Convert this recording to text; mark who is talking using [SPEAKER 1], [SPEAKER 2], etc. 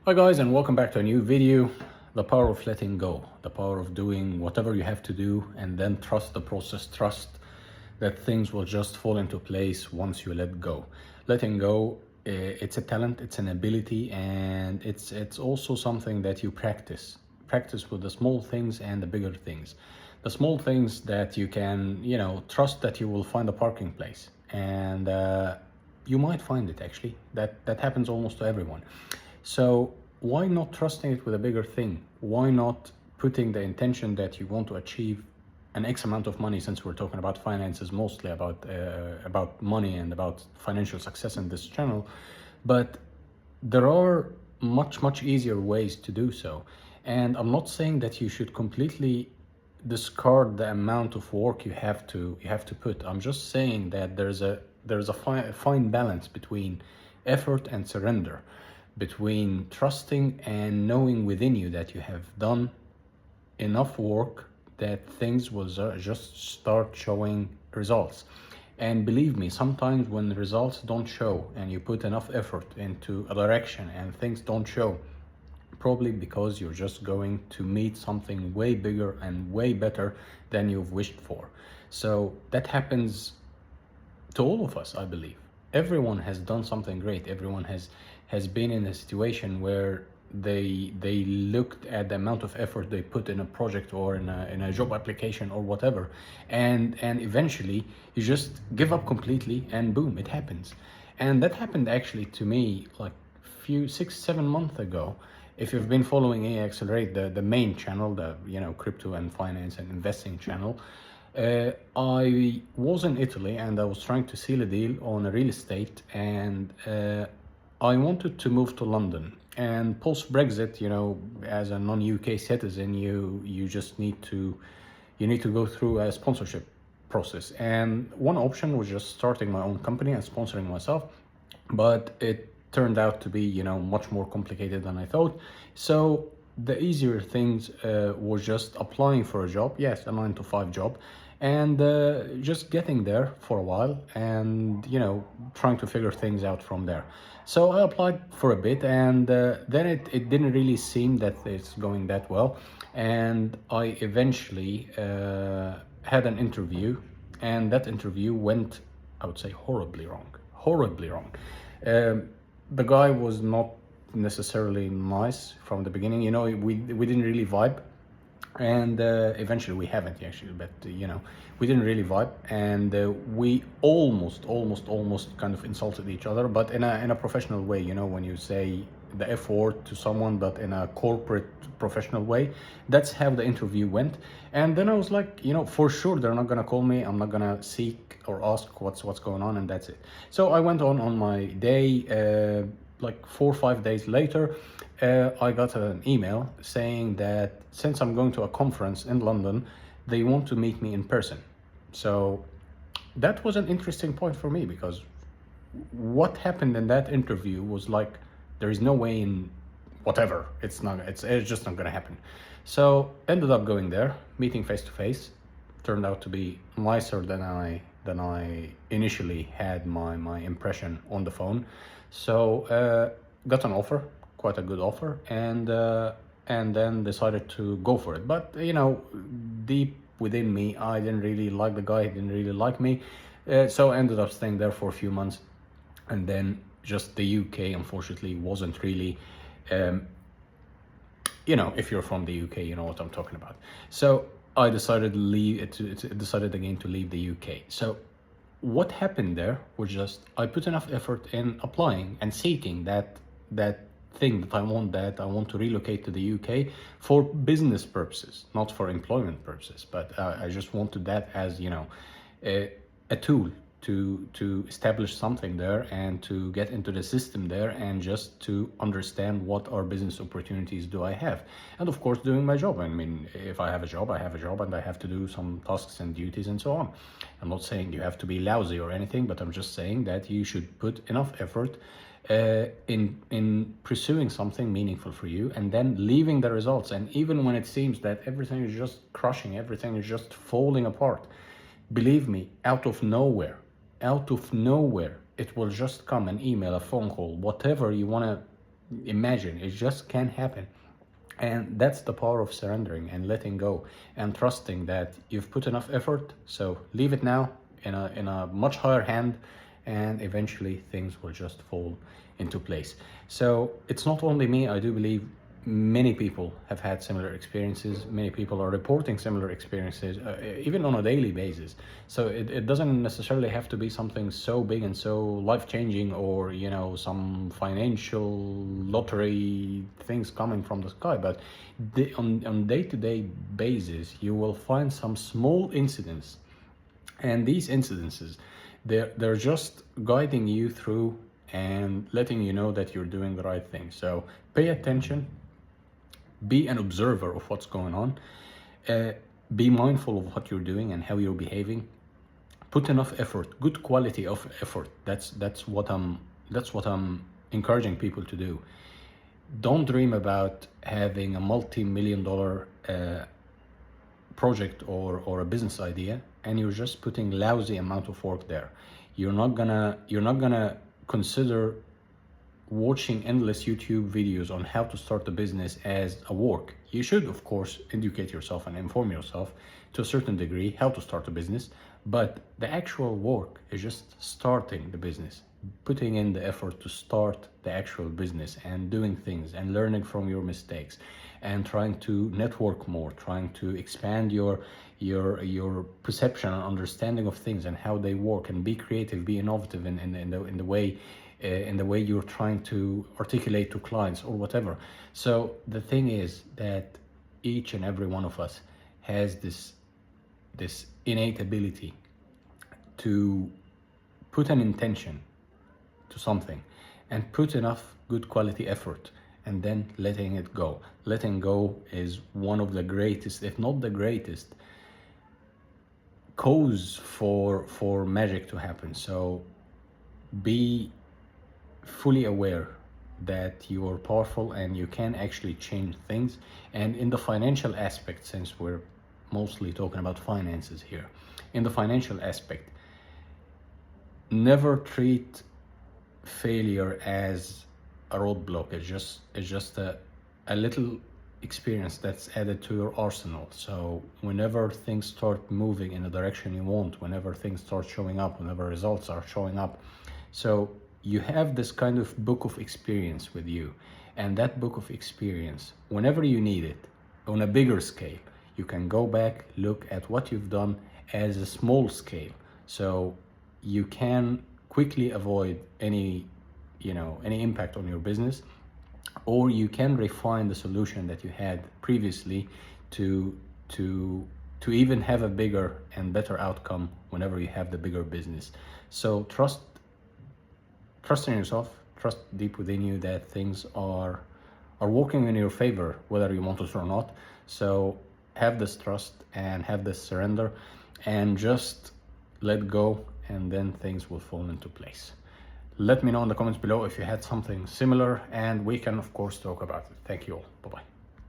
[SPEAKER 1] Hi guys, and welcome back to a new video. The power of letting go, the power of doing whatever you have to do and then trust the process, trust that things will just fall into place once you let go. Letting go, it's a talent, it's an ability, and it's also something that you practice. Practice with the small things and the bigger things. The small things that you can, trust that you will find a parking place, and you might find it actually. That happens almost to everyone. So why not trusting it with a bigger thing? Why not putting the intention that you want to achieve an X amount of money, since we're talking about finances, mostly about money and about financial success in this channel. But there are much easier ways to do so. And I'm not saying that you should completely discard the amount of work you have to put. I'm just saying that there's a fine balance between effort and surrender, between trusting and knowing within you that you have done enough work that things will just start showing results. And believe me, sometimes when the results don't show and you put enough effort into a direction and things don't show, probably because you're just going to meet something way bigger and way better than you've wished for. So that happens to all of us, I believe. Everyone has done something great. Everyone has been in a situation where they looked at the amount of effort they put in a project or in a job application or whatever, and eventually you just give up completely and boom, it happens. And that happened actually to me like few 6 7 months ago. If you've been following AI Accelerate, the main channel, the crypto and finance and investing channel, I was in Italy and I was trying to seal a deal on a real estate, and I wanted to move to London. And post Brexit, as a non-UK citizen, you just need to go through a sponsorship process. And one option was just starting my own company and sponsoring myself, but it turned out to be much more complicated than I thought. So the easier things was just applying for a job, yes, a 9 to 5 job, and just getting there for a while and trying to figure things out from there. So I applied for a bit, and then it didn't really seem that it's going that well, and I eventually had an interview, and that interview went, I would say, horribly wrong. Horribly wrong. The guy was not necessarily nice from the beginning. We didn't really vibe, and eventually we haven't actually, but we didn't really vibe, and we almost kind of insulted each other, but in a professional way. When you say the F word to someone, but in a corporate professional way. That's how the interview went. And then I was like, for sure they're not gonna call me. I'm not gonna seek or ask what's going on, and that's it. So I went on my day. Like 4 or 5 days later, I got an email saying that since I'm going to a conference in London, they want to meet me in person. So that was an interesting point for me, because what happened in that interview was like, there is no way in whatever, it's just not gonna happen. So ended up going there, meeting face to face. Turned out to be nicer than I initially had my impression on the phone. So got an offer, quite a good offer, and then decided to go for it. But deep within me, I didn't really like the guy. He didn't really like me. So ended up staying there for a few months, and then just the UK, unfortunately, wasn't really. If you're from the UK, you know what I'm talking about. So I decided decided again to leave the UK. So what happened there was just I put enough effort in applying and seeking that thing that I want to relocate to the UK for business purposes, not for employment purposes. But I just wanted that as a tool to establish something there and to get into the system there, and just to understand what our business opportunities do I have. And of course, doing my job. I mean, if I have a job, I have a job, and I have to do some tasks and duties and so on. I'm not saying you have to be lousy or anything, but I'm just saying that you should put enough effort in pursuing something meaningful for you, and then leaving the results. And even when it seems that everything is just crushing, everything is just falling apart, believe me, out of nowhere, it will just come an email, a phone call, whatever you want to imagine. It just can't happen. And that's the power of surrendering and letting go and trusting that you've put enough effort. So leave it now in a much higher hand, and eventually things will just fall into place. So it's not only me. I do believe many people have had similar experiences. Many people are reporting similar experiences, even on a daily basis. So it doesn't necessarily have to be something so big and so life-changing, or some financial lottery things coming from the sky. But on day-to-day basis, you will find some small incidents, and these incidences, they're just guiding you through and letting you know that you're doing the right thing. So pay attention, be an observer of what's going on, be mindful of what you're doing and how you're behaving. Put enough effort, good quality of effort. That's what I'm encouraging people to do. Don't dream about having a multi-million-dollar project or a business idea and you're just putting lousy amount of work there. You're not gonna consider watching endless YouTube videos on how to start a business as a work. You should, of course, educate yourself and inform yourself to a certain degree how to start a business, but the actual work is just starting the business, putting in the effort to start the actual business and doing things and learning from your mistakes and trying to network more, trying to expand your perception and understanding of things and how they work, and be creative, be innovative in the way you're trying to articulate to clients or whatever. So the thing is that each and every one of us has this innate ability to put an intention to something and put enough good quality effort, and then letting it go. Letting go is one of the greatest, if not the greatest, cause for magic to happen. So be fully aware that you are powerful and you can actually change things. And in the financial aspect, since we're mostly talking about finances here, in the financial aspect, never treat failure as a roadblock. It's just a little experience that's added to your arsenal. So whenever things start moving in the direction you want, whenever things start showing up, whenever results are showing up, so you have this kind of book of experience with you, and that book of experience, whenever you need it on a bigger scale, you can go back, look at what you've done as a small scale, so you can quickly avoid any impact on your business, or you can refine the solution that you had previously to even have a bigger and better outcome whenever you have the bigger business. So trust in yourself, trust deep within you that things are working in your favor, whether you want it or not. So have this trust and have this surrender, and just let go, and then things will fall into place. Let me know in the comments below if you had something similar, and we can of course talk about it. Thank you all. Bye-bye.